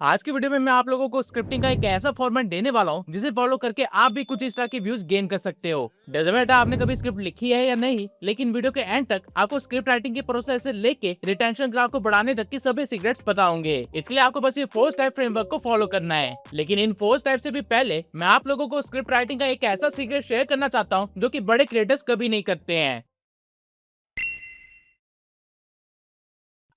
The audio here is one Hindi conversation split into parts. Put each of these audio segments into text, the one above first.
आज की वीडियो में मैं आप लोगों को स्क्रिप्टिंग का एक ऐसा फॉर्मेट देने वाला हूँ जिसे फॉलो करके आप भी कुछ इस तरह के व्यूज गेन कर सकते हो। डज़न्ट मैटर आपने कभी स्क्रिप्ट लिखी है या नहीं, लेकिन वीडियो के एंड तक आपको स्क्रिप्ट राइटिंग के प्रोसेस से लेके रिटेंशन ग्राफ को बढ़ाने तक की सभी सीक्रेट्स पता होंगे। इसके लिए आपको बस ये 4 स्टेप फ्रेमवर्क को फॉलो करना है। लेकिन इन 4 स्टेप से भी पहले मैं आप लोगों को स्क्रिप्ट राइटिंग का एक ऐसा सीक्रेट शेयर करना चाहता हूँ जो कि बड़े क्रिएटर्स कभी नहीं करते हैं।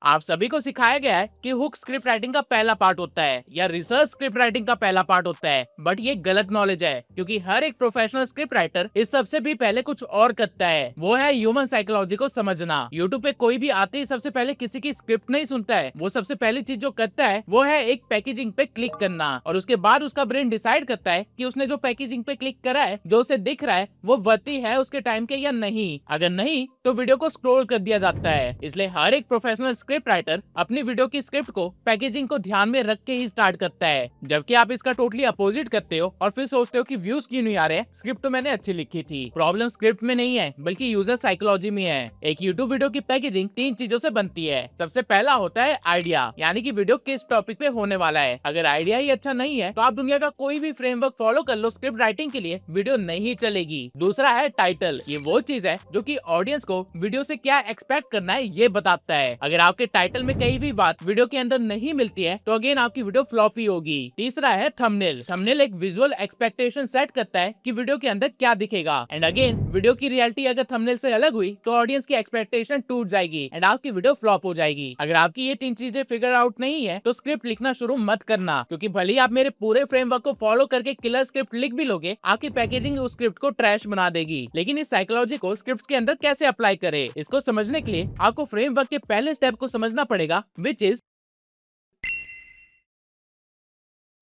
आप सभी को सिखाया गया है कि हुक स्क्रिप्ट राइटिंग का पहला पार्ट होता है या रिसर्च स्क्रिप्ट राइटिंग का पहला पार्ट होता है, बट ये गलत नॉलेज है क्योंकि हर एक प्रोफेशनल स्क्रिप्ट राइटर इस सबसे भी पहले कुछ और करता है, वो है ह्यूमन साइकोलॉजी को समझना। यूट्यूब पे कोई भी आते ही सबसे पहले किसी की स्क्रिप्ट नहीं सुनता है, वो सबसे पहली चीज जो करता है वो है एक पैकेजिंग पे क्लिक करना, और उसके बाद उसका ब्रेन डिसाइड करता है कि उसने जो पैकेजिंग पे क्लिक करा है, जो उसे दिख रहा है, वो वर्ती है उसके टाइम के या नहीं। अगर नहीं तो वीडियो को स्क्रॉल कर दिया जाता है। इसलिए हर एक प्रोफेशनल स्क्रिप्ट राइटर अपनी वीडियो की स्क्रिप्ट को पैकेजिंग को ध्यान में रख के ही स्टार्ट करता है, जबकि आप इसका टोटली अपोजिट करते हो और फिर सोचते हो कि व्यूज क्यों नहीं आ रहे हैं, स्क्रिप्ट तो मैंने अच्छी लिखी थी। प्रॉब्लम स्क्रिप्ट में नहीं है बल्कि यूजर साइकोलॉजी में है। एक यूट्यूब वीडियो की पैकेजिंग 3 चीजों से बनती है। सबसे पहला होता है आइडिया, यानी कि वीडियो किस टॉपिक पे होने वाला है। अगर आइडिया ही अच्छा नहीं है तो आप दुनिया का कोई भी फ्रेमवर्क फॉलो कर लो, स्क्रिप्ट राइटिंग के लिए वीडियो नहीं चलेगी। दूसरा है टाइटल, ये वो चीज है जो कि ऑडियंस को वीडियो से क्या एक्सपेक्ट करना है ये बताता है। अगर आपके टाइटल में कहीं भी बात वीडियो के अंदर नहीं मिलती है तो अगेन आपकी वीडियो फ्लॉप ही होगी। तीसरा है थंबनेल। थंबनेल एक विजुअल एक्सपेक्टेशन सेट करता है कि वीडियो के अंदर क्या दिखेगा, एंड अगेन वीडियो की रियलिटी अगर थंबनेल से अलग हुई तो ऑडियंस की एक्सपेक्टेशन टूट जाएगी एंड आपकी वीडियो फ्लॉप हो जाएगी। अगर आपकी ये 3 चीजें फिगर आउट नहीं है तो स्क्रिप्ट लिखना शुरू मत करना, क्योंकि भले ही आप मेरे पूरे फ्रेमवर्क को फॉलो करके किलर स्क्रिप्ट लिख भी लोगे, आपकी पैकेजिंग उस स्क्रिप्ट को ट्रैश बना देगी। लेकिन इस साइकोलॉजी को स्क्रिप्ट के अंदर कैसे अप्लाई करें, इसको समझने के लिए आपको फ्रेमवर्क के पहले स्टेप को समझना पड़ेगा, विच इज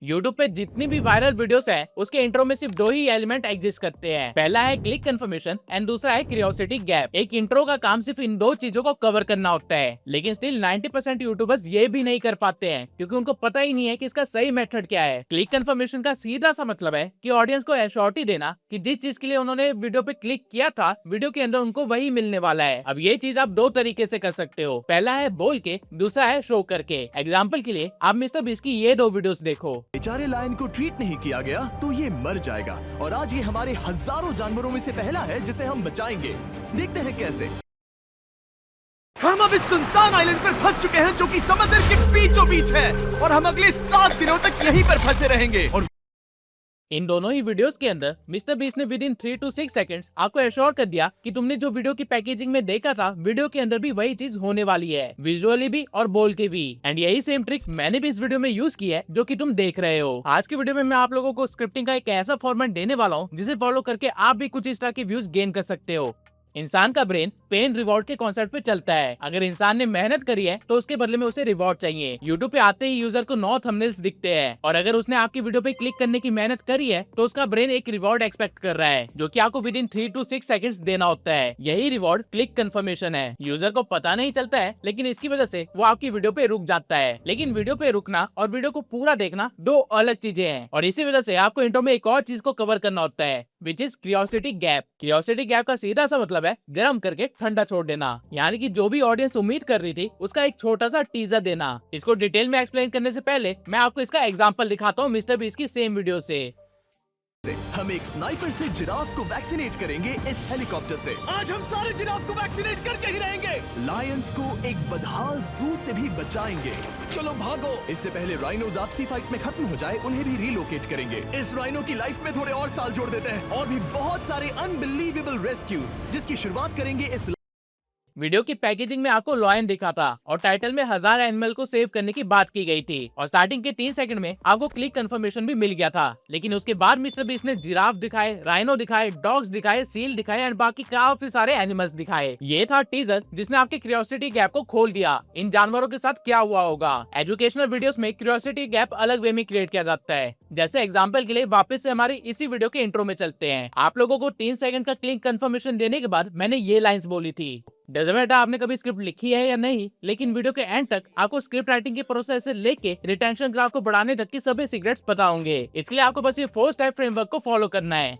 यूट्यूब पे जितनी भी वायरल वीडियोस है उसके इंट्रो में सिर्फ 2 ही एलिमेंट एग्जिस्ट करते हैं। पहला है क्लिक कंफर्मेशन एंड दूसरा है क्यूरियोसिटी गैप। एक इंट्रो का काम सिर्फ इन 2 चीजों को कवर करना होता है, लेकिन स्टिल 90% यूट्यूबर्स ये भी नहीं कर पाते हैं क्योंकि उनको पता ही नहीं है कि इसका सही मेथड क्या है। क्लिक कंफर्मेशन का सीधा सा मतलब है कि ऑडियंस को एश्योरिटी देना कि जिस चीज के लिए उन्होंने वीडियो पे क्लिक किया था, वीडियो के अंदर उनको वही मिलने वाला है। अब ये चीज आप 2 तरीके से कर सकते हो, पहला है बोल के, दूसरा है शो करके। एग्जाम्पल के लिए आप मिस्टर बीस्ट की ये 2 वीडियोस देखो। बेचारे लायन को ट्रीट नहीं किया गया तो ये मर जाएगा, और आज ये हमारे हजारों जानवरों में से पहला है जिसे हम बचाएंगे। देखते हैं कैसे। हम अब इस सुनसान आइलैंड पर फंस चुके हैं जो कि समंदर के बीचों बीच है, और हम अगले 7 दिनों तक यहीं पर फंसे रहेंगे। और इन दोनों ही वीडियोस के अंदर मिस्टर बीस्ट ने विद इन 3 to 6 सेकंड्स आपको एश्योर कर दिया कि तुमने जो वीडियो की पैकेजिंग में देखा था, वीडियो के अंदर भी वही चीज होने वाली है, विजुअली भी और बोल के भी। एंड यही सेम ट्रिक मैंने भी इस वीडियो में यूज की है जो कि तुम देख रहे हो। आज की वीडियो में मैं आप लोगों को स्क्रिप्टिंग का एक ऐसा फॉर्मेट देने वाला हूँ जिसे फॉलो करके आप भी कुछ इस तरह के व्यूज गेन कर सकते हो। इंसान का ब्रेन पेन रिवॉर्ड के कॉन्सेप्ट पे चलता है। अगर इंसान ने मेहनत करी है तो उसके बदले में उसे रिवॉर्ड चाहिए। यूट्यूब पे आते ही यूजर को 9 थंबनेल्स दिखते हैं, और अगर उसने आपकी वीडियो पे क्लिक करने की मेहनत करी है तो उसका ब्रेन एक रिवॉर्ड एक्सपेक्ट कर रहा है जो कि आपको विद इन 3 to 6 सेकंड्स देना होता है। यही रिवॉर्ड क्लिक कंफर्मेशन है। यूजर को पता नहीं चलता है, लेकिन इसकी वजह से वो आपकी वीडियो पे रुक जाता है। लेकिन वीडियो पे रुकना और वीडियो को पूरा देखना 2 अलग चीजें हैं, और इसी वजह से आपको इंट्रो में एक और चीज को कवर करना होता है, which is curiosity gap. Curiosity gap का सीधा सा मतलब है गर्म करके ठंडा छोड़ देना, यानी कि जो भी ऑडियंस उम्मीद कर रही थी उसका एक छोटा सा टीजर देना। इसको डिटेल में एक्सप्लेन करने से पहले मैं आपको इसका एग्जांपल दिखाता हूँ मिस्टर बीस्ट की सेम वीडियो से। हम एक स्नाइपर से जिराफ को वैक्सीनेट करेंगे इस हेलीकॉप्टर से। आज हम सारे जिराफ को वैक्सीनेट करके ही रहेंगे। लायंस को एक बदहाल जू से भी बचाएंगे। चलो भागो। इससे पहले राइनोज आपसी फाइट में खत्म हो जाए, उन्हें भी रिलोकेट करेंगे। इस राइनो की लाइफ में थोड़े और साल जोड़ देते हैं, और भी बहुत सारे अनबिलीवेबल रेस्क्यूज जिसकी शुरुआत करेंगे इस। वीडियो की पैकेजिंग में आपको लॉयन दिखा था और टाइटल में 1000 एनिमल को सेव करने की बात की गई थी, और स्टार्टिंग के 3 सेकंड में आपको क्लिक कंफर्मेशन भी मिल गया था। लेकिन उसके बाद मिस्टर बीस्ट ने जिराफ दिखाए, राइनो दिखाए, डॉग्स दिखाए, सील दिखाए एंड बाकी काफी सारे एनिमल्स दिखाए। ये था टीजर जिसने आपके क्यूरियोसिटी गैप को खोल दिया। इन जानवरों के साथ क्या हुआ होगा। एजुकेशनल वीडियोस में क्यूरियोसिटी गैप अलग वे में क्रिएट किया जाता है। जैसे एग्जाम्पल के लिए वापस से हमारी इसी वीडियो के इंट्रो में चलते हैं। आप लोगों को 3 सेकंड का क्लिक कंफर्मेशन देने के बाद मैंने ये लाइंस बोली थी। डज़न्ट मैटर आपने कभी स्क्रिप्ट लिखी है या नहीं, लेकिन वीडियो के एंड तक आपको स्क्रिप्ट राइटिंग के प्रोसेस से लेके रिटेंशन ग्राफ को बढ़ाने तक की सभी सीक्रेट्स पता होंगे। इसके लिए आपको बस ये 4 स्टेप फ्रेमवर्क को फॉलो करना है।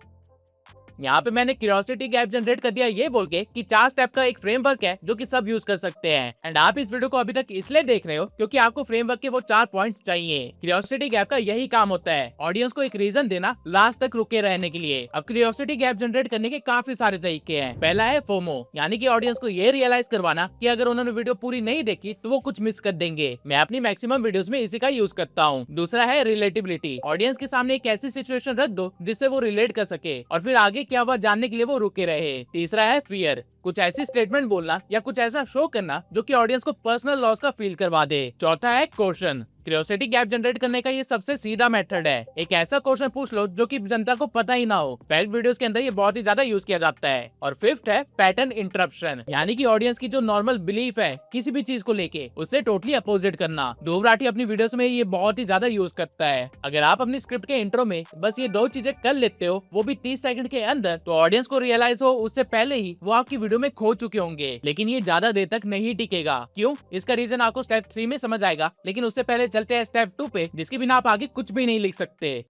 यहाँ पे मैंने क्यूरियोसिटी गैप जनरेट कर दिया ये बोल के कि 4 स्टेप का एक फ्रेमवर्क है जो कि सब यूज कर सकते हैं। एंड आप इस वीडियो को अभी तक इसलिए देख रहे हो क्योंकि आपको फ्रेमवर्क के वो 4 पॉइंट्स चाहिए। क्यूरियोसिटी गैप का यही काम होता है, ऑडियंस को एक रीजन देना लास्ट तक रुके रहने के लिए। अब क्यूरियोसिटी गैप जनरेट करने के काफी सारे तरीके हैं। पहला है फोमो, यानी कि ऑडियंस को ये रियलाइज करवाना कि अगर उन्होंने वीडियो पूरी नहीं देखी तो वो कुछ मिस कर देंगे। मैं अपनी मैक्सिमम वीडियोस में इसी का यूज करता हूँ। दूसरा है रिलेटिबिलिटी, ऑडियंस के सामने एक ऐसी सिचुएशन रख दो जिससे वो रिलेट कर सके और फिर आगे क्या हुआ जानने के लिए वो रुके रहे। तीसरा है फियर, कुछ ऐसी स्टेटमेंट बोलना या कुछ ऐसा शो करना जो कि ऑडियंस को पर्सनल लॉस का फील करवा दे। चौथा है क्वेश्चन, क्यूरियोसिटी गैप जनरेट करने का ये सबसे सीधा मेथड है। एक ऐसा क्वेश्चन पूछ लो जो कि जनता को पता ही ना हो। फैक्ट वीडियोस के अंदर ये बहुत ही ज्यादा यूज किया जाता है। और फिफ्थ है पैटर्न इंटरप्शन, यानी कि ऑडियंस की जो नॉर्मल बिलीफ है किसी भी चीज को लेके उससे टोटली अपोजिट करना। ध्रुव राठी अपनी वीडियोस में ये बहुत ही ज्यादा यूज करता है। अगर आप अपनी स्क्रिप्ट के इंट्रो में बस ये 2 चीजें कर लेते हो, वो भी 30 सेकंड के अंदर, तो ऑडियंस को रियलाइज हो उससे पहले ही वो आपकी वीडियो में खो चुके होंगे। लेकिन ये ज्यादा देर तक नहीं टिकेगा। क्यों? इसका रीजन आपको स्टेप 3 में समझ आएगा, लेकिन उससे पहले चलते हैं स्टेप 2 पे, जिसके बिना आप आगे कुछ भी नहीं लिख सकते।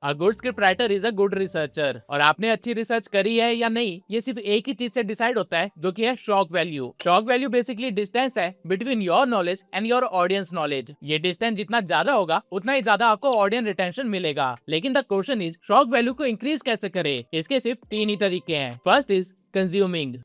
A good script writer is a good researcher। और आपने अच्छी रिसर्च करी है या नहीं ये सिर्फ एक ही चीज से डिसाइड होता है, जो कि है shock value. Shock value basically distance है between your knowledge and your audience knowledge. ये डिस्टेंस जितना ज्यादा होगा उतना ही ज्यादा आपको ऑडियंस रिटेंशन मिलेगा। लेकिन the question is shock value को इंक्रीज कैसे करें? इसके सिर्फ 3 ही तरीके हैं। First is consuming.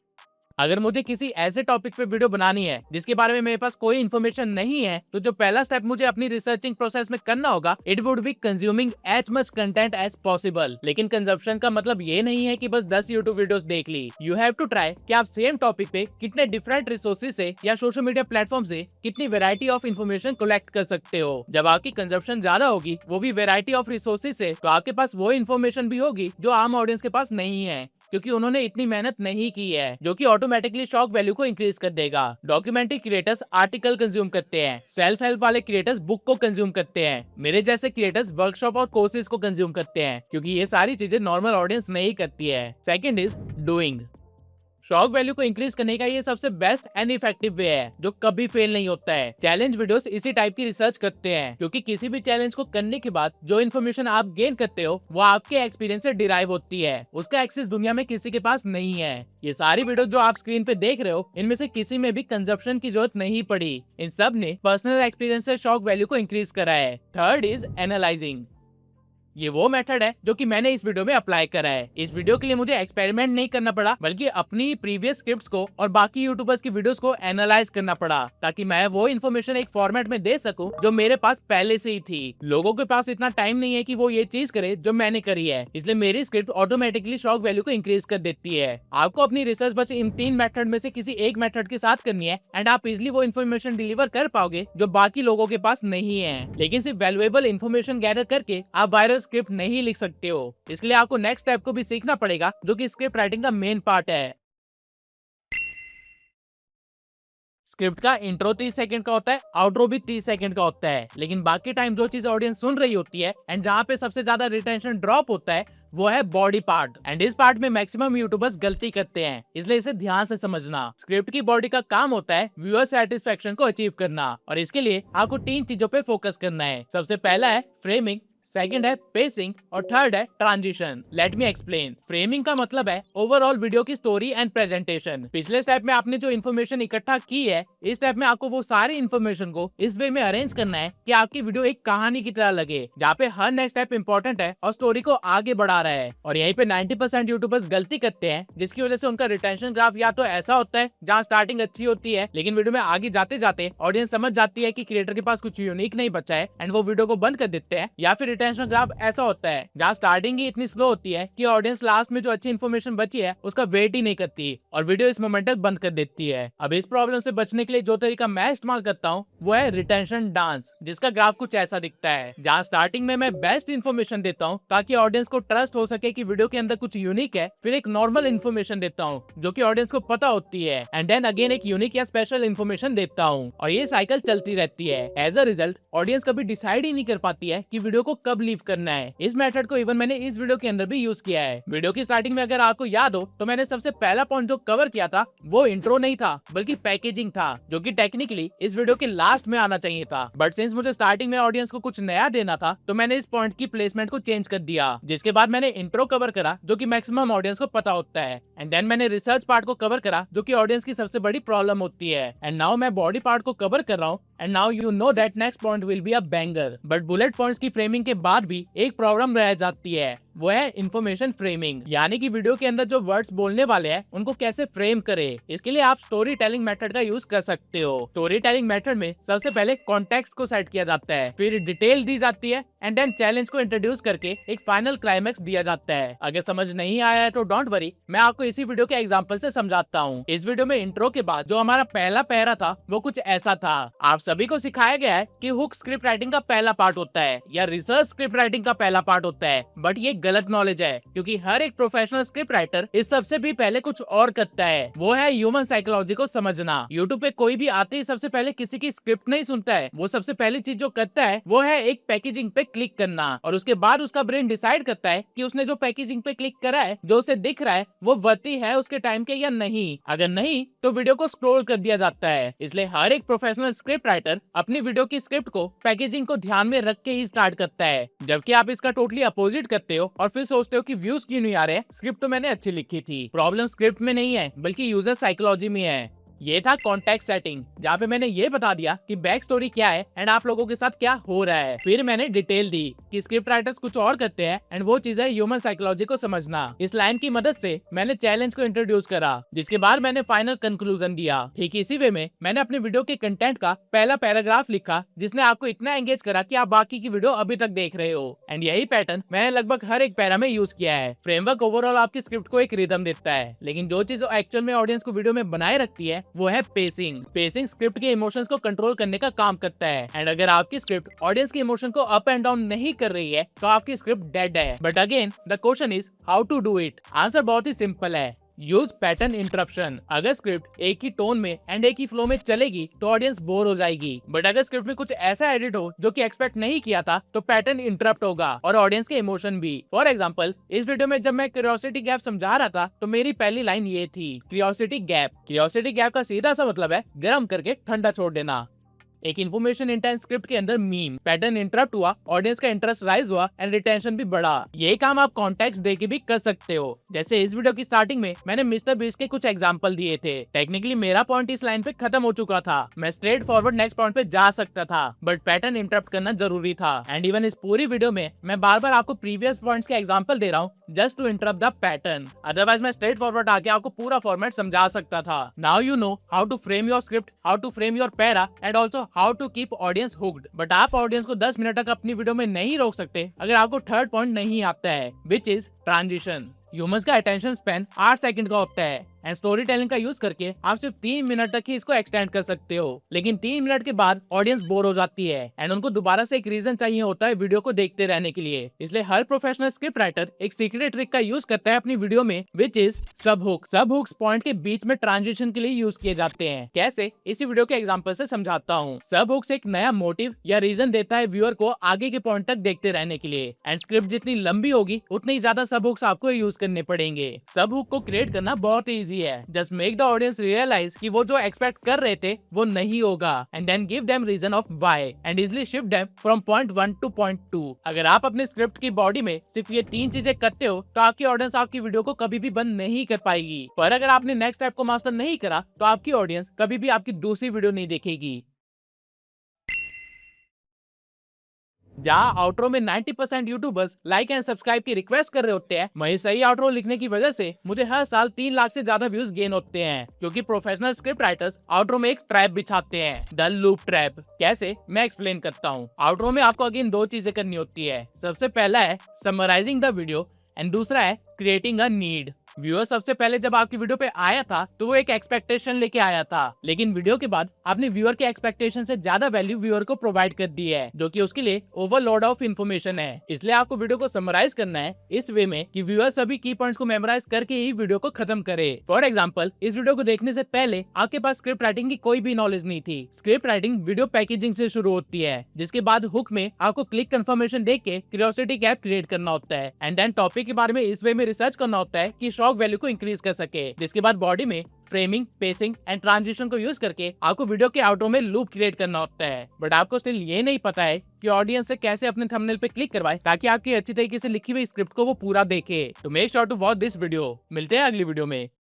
अगर मुझे किसी ऐसे टॉपिक पे वीडियो बनानी है जिसके बारे में मेरे पास कोई इन्फॉर्मेशन नहीं है, तो जो पहला स्टेप मुझे अपनी रिसर्चिंग प्रोसेस में करना होगा, it would be consuming as much content as possible. लेकिन कंजप्शन का मतलब ये नहीं है कि बस 10 यूट्यूब वीडियोस देख ली। यू हैव टू ट्राई कि आप सेम टॉपिक पे कितने डिफरेंट रिसोर्सेज से या सोशल मीडिया प्लेटफॉर्म से कितनी वेराइटी ऑफ इन्फॉर्मेशन कलेक्ट कर सकते हो। जब आपकी कंजप्शन ज्यादा होगी, वो भी वेराइटी ऑफ रिसोर्सेज से, तो आपके पास वो इन्फॉर्मेशन भी होगी जो आम ऑडियंस के पास नहीं है, क्योंकि उन्होंने इतनी मेहनत नहीं की है, जो कि ऑटोमेटिकली शॉक वैल्यू को इंक्रीज कर देगा। डॉक्यूमेंट्री क्रिएटर्स आर्टिकल कंज्यूम करते हैं, सेल्फ हेल्प वाले क्रिएटर्स बुक को कंज्यूम करते हैं, मेरे जैसे क्रिएटर्स वर्कशॉप और कोर्सेज को कंज्यूम करते हैं, क्योंकि ये सारी चीजें नॉर्मल ऑडियंस नहीं करती है। Second is doing. Shock value को इंक्रीज करने का ये सबसे बेस्ट एंड इफेक्टिव वे है जो कभी फेल नहीं होता है। चैलेंज वीडियोस इसी टाइप की रिसर्च करते हैं, क्योंकि किसी भी चैलेंज को करने के बाद जो इन्फॉर्मेशन आप गेन करते हो वो आपके एक्सपीरियंस से डिराइव होती है। उसका एक्सेस दुनिया में किसी के पास नहीं है। ये सारी वीडियो जो आप स्क्रीन पे देख रहे हो, इनमें से किसी में भी कंजप्शन की जरूरत नहीं पड़ी। इन सब ने पर्सनल एक्सपीरियंस से शॉक वैल्यू को इंक्रीज करा है। Third is analysing. ये वो मेथड है जो कि मैंने इस वीडियो में अप्लाई करा है। इस वीडियो के लिए मुझे एक्सपेरिमेंट नहीं करना पड़ा, बल्कि अपनी प्रीवियस स्क्रिप्ट्स को और बाकी यूट्यूबर्स की वीडियोस को एनालाइज करना पड़ा, ताकि मैं वो इन्फॉर्मेशन एक फॉर्मेट में दे सकूं जो मेरे पास पहले से ही थी। लोगों के पास इतना टाइम नहीं है कि वो ये चीज करे जो मैंने करी है, इसलिए मेरी स्क्रिप्ट ऑटोमेटिकली शॉक वैल्यू को इंक्रीज कर देती है। आपको अपनी रिसर्च बस इन 3 मेथड में से किसी एक मेथड के साथ करनी है, एंड आप इजिली वो इन्फॉर्मेशन डिलीवर कर पाओगे जो बाकी लोगों के पास नहीं है। लेकिन सिर्फ वैल्यूएबल इन्फॉर्मेशन गैदर करके आप वायरल स्क्रिप्ट नहीं लिख सकते हो। इसके लिए आपको नेक्स्ट स्टेप को भी सीखना पड़ेगा, जो कि स्क्रिप्ट राइटिंग का मेन पार्ट है। स्क्रिप्ट का इंट्रो 30 सेकंड का होता है, आउट्रो भी 30 सेकंड का होता है, लेकिन बाकी टाइम जो चीज ऑडियंस सुन रही होती है एंड जहाँ पे सबसे ज्यादा रिटेंशन ड्रॉप होता है वो है बॉडी पार्ट। एंड इस पार्ट में मैक्सिमम यूट्यूबर्स गलती करते हैं, इसलिए इसे ध्यान से समझना। स्क्रिप्ट की बॉडी का काम होता है व्यूअर सेटिस्फेक्शन को अचीव करना, और इसके लिए आपको 3 चीजों पे फोकस करना है। सबसे पहला है फ्रेमिंग, सेकंड है पेसिंग और थर्ड है transition. Let me explain. Framing का मतलब है ओवरऑल वीडियो की स्टोरी एंड प्रेजेंटेशन। पिछले स्टेप में आपने जो इन्फॉर्मेशन इकट्ठा की है, इस स्टेप में आपको वो सारी इन्फॉर्मेशन को इस वे में अरेंज करना है कि आपकी वीडियो एक कहानी की तरह लगे, जहाँ पे हर नेक्स्ट स्टेप इंपॉर्टेंट है और स्टोरी को आगे बढ़ा रहा है। और यहीं पे 90% यूट्यूबर्स गलती करते हैं, जिसकी वजह से उनका रिटेंशन ग्राफ या तो ऐसा होता है जहाँ स्टार्टिंग अच्छी होती है, लेकिन वीडियो में आगे जाते जाते ऑडियंस समझ जाती है कि क्रिएटर के पास कुछ यूनिक नहीं बचा है एंड वो वीडियो को बंद कर देते हैं, या फिर रिटेंशन ग्राफ ऐसा होता है जहाँ स्टार्टिंग ही इतनी स्लो होती है कि ऑडियंस लास्ट में जो अच्छी इन्फॉर्मेशन बची है उसका वेट ही नहीं करती और वीडियो इस मोमेंट तक बंद कर देती है। अब इस प्रॉब्लम से बचने के लिए जो तरीका मैं इस्तेमाल करता हूँ वो है रिटेंशन डांस, जिसका ग्राफ कुछ ऐसा दिखता है, जहाँ स्टार्टिंग में मैं बेस्ट इन्फॉर्मेशन देता हूँ ताकि ऑडियंस को ट्रस्ट हो सके कि वीडियो के अंदर कुछ यूनिक है, फिर एक नॉर्मल इन्फॉर्मेशन देता हूँ जो कि ऑडियंस को पता होती है, एंड देन अगेन एक यूनिक या स्पेशल इन्फॉर्मेशन देता हूँ, और ये साइकिल चलती रहती है। एज अ रिजल्ट ऑडियंस कभी डिसाइड ही नहीं कर पाती है कि वीडियो को कब लीव करना है। इस मेथड को इवन मैंने इस वीडियो के अंदर भी यूज किया है। वीडियो की स्टार्टिंग में अगर आपको याद हो तो मैंने सबसे पहला पॉइंट जो कवर किया था वो इंट्रो नहीं था बल्कि पैकेजिंग था, जो कि टेक्निकली इस वीडियो के लास्ट में आना चाहिए था। बट सिंस मुझे स्टार्टिंग में ऑडियंस को कुछ नया देना था तो मैंने इस पॉइंट की प्लेसमेंट को चेंज कर दिया, जिसके बाद मैंने इंट्रो कवर करा जो कि मैक्सिमम ऑडियंस को पता होता है, एंड देन मैंने रिसर्च पार्ट को कवर करा जो कि ऑडियंस की सबसे बड़ी प्रॉब्लम होती है, एंड नाउ मैं बॉडी पार्ट को कवर कर रहा हूँ, and now you know that next point will be a banger. But bullet points की फ्रेमिंग के बाद भी एक प्रॉब्लम रह जाती है, वो है इन्फॉर्मेशन फ्रेमिंग, यानी कि वीडियो के अंदर जो वर्ड्स बोलने वाले हैं उनको कैसे फ्रेम करे। इसके लिए आप स्टोरी टेलिंग मेथड का यूज कर सकते हो। स्टोरी टेलिंग मेथड में सबसे पहले कॉन्टेक्स्ट को सेट किया जाता है, फिर डिटेल दी जाती है, एंड देन चैलेंज को इंट्रोड्यूस करके एक फाइनल क्लाइमेक्स दिया जाता है। अगर समझ नहीं आया है तो डोंट वरी, मैं आपको इसी वीडियो के एग्जांपल से समझाता हूँ। इस वीडियो में इंट्रो के बाद जो हमारा पहला पैरा था वो कुछ ऐसा था। आप सभी को सिखाया गया है कि हुक स्क्रिप्ट राइटिंग का पहला पार्ट होता है या रिसर्च स्क्रिप्ट राइटिंग का पहला पार्ट होता है, बट ये गलत नॉलेज है, क्योंकि हर एक प्रोफेशनल स्क्रिप्ट राइटर इस सबसे भी पहले कुछ और करता है, वो है ह्यूमन साइकोलॉजी को समझना। यूट्यूब पे कोई भी आते ही सबसे पहले किसी की स्क्रिप्ट नहीं सुनता है, वो सबसे पहली चीज जो करता है वो है एक पैकेजिंग पे क्लिक करना, और उसके बाद उसका ब्रेन डिसाइड करता है कि उसने जो पैकेजिंग पे क्लिक करा है, जो उसे दिख रहा है, वो वर्ती है उसके टाइम के या नहीं। अगर नहीं तो वीडियो को स्क्रॉल कर दिया जाता है। इसलिए हर एक प्रोफेशनल स्क्रिप्ट राइटर अपनी वीडियो की स्क्रिप्ट को पैकेजिंग को ध्यान में रख के ही स्टार्ट करता है, जबकि आप इसका टोटली अपोजिट करते हो और फिर सोचते हो कि व्यूज क्यों नहीं आ रहे, स्क्रिप्ट तो मैंने अच्छी लिखी थी। प्रॉब्लम स्क्रिप्ट में नहीं है बल्कि यूजर साइकोलॉजी में है। ये था कॉन्टेक्स्ट सेटिंग, जहाँ पे मैंने ये बता दिया कि बैक स्टोरी क्या है एंड आप लोगों के साथ क्या हो रहा है। फिर मैंने डिटेल दी कि स्क्रिप्ट राइटर्स कुछ और करते हैं एंड वो चीज है ह्यूमन साइकोलॉजी को समझना। इस लाइन की मदद से मैंने चैलेंज को इंट्रोड्यूस करा, जिसके बाद मैंने फाइनल कंक्लूजन दिया। ठीक इसी वे में मैंने अपने वीडियो के कंटेंट का पहला पैराग्राफ लिखा, जिसने आपको इतना एंगेज करा कि आप बाकी की वीडियो अभी तक देख रहे हो, एंड यही पैटर्न मैंने लगभग हर एक पैरा में यूज किया है। फ्रेमवर्क ओवरऑल आपकी स्क्रिप्ट को एक रिदम देता है, लेकिन जो चीज एक्चुअल में ऑडियंस को वीडियो में बनाए रखती है वो है पेसिंग। पेसिंग स्क्रिप्ट के इमोशंस को कंट्रोल करने का काम करता है, एंड अगर आपकी स्क्रिप्ट ऑडियंस के इमोशन को अप एंड डाउन नहीं कर रही है तो आपकी स्क्रिप्ट डेड है। But again the question is how to do it. Answer बहुत ही सिंपल है, यूज पैटर्न इंटरप्शन। अगर स्क्रिप्ट एक ही टोन में एंड एक ही फ्लो में चलेगी तो ऑडियंस बोर हो जाएगी, बट अगर स्क्रिप्ट में कुछ ऐसा एडिट हो जो कि एक्सपेक्ट नहीं किया था तो पैटर्न इंटरप्ट होगा और ऑडियंस के इमोशन भी। फॉर एग्जांपल, इस वीडियो में जब मैं क्यूरियोसिटी गैप समझा रहा था तो मेरी पहली लाइन ये थी, क्यूरियोसिटी गैप। क्यूरियोसिटी गैप का सीधा सा मतलब है गर्म करके ठंडा छोड़ देना। एक इन्फॉर्मेशन इंटेंस स्क्रिप्ट के अंदर मीम, पैटर्न इंटरप्ट हुआ, ऑडियंस का इंटरेस्ट राइज हुआ एंड रिटेंशन भी बढ़ा। ये काम आप कॉन्टेक्स्ट देके भी कर सकते हो। जैसे इस वीडियो की स्टार्टिंग में मैंने मिस्टर बीस्ट के कुछ एग्जांपल दिए थे। टेक्निकली मेरा पॉइंट इस लाइन पे खत्म हो चुका था, मैं स्ट्रेट फॉरवर्ड नेक्स्ट पॉइंट पे जा सकता था, बट पैटर्न इंटरप्ट करना जरूरी था। एंड इवन इस पूरी वीडियो में मैं बार बार आपको प्रीवियस पॉइंट्स के एग्जाम्पल दे रहा हूँ just to interrupt the pattern, otherwise मैं स्ट्रेट फॉरवर्ड आके आपको पूरा फॉर्मेट समझा सकता था। Now you know how to frame your script, how to frame your para and also how to keep audience hooked. But आप ऑडियंस को 10 मिनट तक अपनी वीडियो में नहीं रोक सकते अगर आपको थर्ड पॉइंट नहीं आता है, विच इज ट्रांजिशन। ह्यूमंस का अटेंशन स्पैन 8 सेकंड का होता है एंड स्टोरी टेलिंग का यूज करके आप सिर्फ 3 मिनट तक ही इसको एक्सटेंड कर सकते हो, लेकिन 3 मिनट के बाद ऑडियंस बोर हो जाती है एंड उनको दोबारा से एक रीजन चाहिए होता है वीडियो को देखते रहने के लिए। इसलिए हर प्रोफेशनल स्क्रिप्ट राइटर एक सीक्रेट ट्रिक का यूज करता है अपनी वीडियो में, विच इज सब हुक। सब हुक्स पॉइंट के बीच में ट्रांजिशन के लिए यूज किए जाते हैं। कैसे, इसी वीडियो के एग्जाम्पल से समझाता हूँ। सब हुक्स एक नया मोटिव या रीजन देता है व्यूअर को आगे के पॉइंट तक देखते रहने के लिए, एंड स्क्रिप्ट जितनी लंबी होगी उतनी ज्यादा सब हुक्स आपको यूज करने पड़ेंगे। सब हुक को क्रिएट करना बहुत ईजी है, just make the audience realise कि वो जो एक्सपेक्ट कर रहे थे वो नहीं होगा, and then give them reason of why and easily shift them from point 1 to point 2। अगर आप अपने स्क्रिप्ट की बॉडी में सिर्फ ये 3 चीजें करते हो तो आपकी ऑडियंस आपकी वीडियो को कभी भी बंद नहीं कर पाएगी। पर अगर आपने नेक्स्ट स्टेप को मास्टर नहीं करा तो आपकी ऑडियंस कभी भी आपकी दूसरी वीडियो नहीं देखेगी। जहाँ आउट्रो में 90% यूट्यूबर्स लाइक एंड सब्सक्राइब की रिक्वेस्ट कर रहे होते हैं, वही सही आउट्रो लिखने की वजह से मुझे हर साल 3 लाख से ज्यादा व्यूज गेन होते हैं, क्योंकि प्रोफेशनल स्क्रिप्ट राइटर्स आउट्रो में एक ट्रैप बिछाते हैं, द लूप ट्रैप। कैसे, मैं एक्सप्लेन करता हूँ। आउट्रो में आपको अगेन 2 चीजें करनी होती है। सबसे पहला है समराइजिंग द वीडियो एंड दूसरा है क्रिएटिंग अ नीड। व्यूअर सबसे पहले जब आपकी वीडियो पे आया था तो वो एक एक्सपेक्टेशन लेके आया था, लेकिन वीडियो के बाद आपने व्यूअर के एक्सपेक्टेशन से ज्यादा वैल्यू व्यूअर को प्रोवाइड कर दी है, जो कि उसके लिए ओवरलोड ऑफ इन्फॉर्मेशन है। इसलिए आपको वीडियो को समराइज करना है इस वे में कि व्यूअर सभी की पॉइंट्स को मेमोराइज करके ही वीडियो को खत्म करे। फॉर एग्जाम्पल, इस वीडियो को देखने से पहले आपके पास स्क्रिप्ट राइटिंग की कोई भी नॉलेज नहीं थी। स्क्रिप्ट राइटिंग वीडियो पैकेजिंग से शुरू होती है, जिसके बाद हुक में आपको क्लिक कंफर्मेशन देख के क्यूरियोसिटी गैप क्रिएट करना होता है, एंड देन टॉपिक के बारे में इस वे में रिसर्च करना होता है कि शॉक वैल्यू को इंक्रीज कर सके। जिसके बाद बॉडी में फ्रेमिंग, पेसिंग एंड ट्रांजिशन को यूज करके आपको वीडियो के आउटरो में लूप क्रिएट करना होता है। बट आपको स्टिल ये नहीं पता है कि ऑडियंस से कैसे अपने थंबनेल पे क्लिक करवाए ताकि आपकी अच्छी तरीके से लिखी हुई स्क्रिप्ट को वो पूरा देखे। तो make sure to watch this video. मिलते हैं अगली वीडियो में।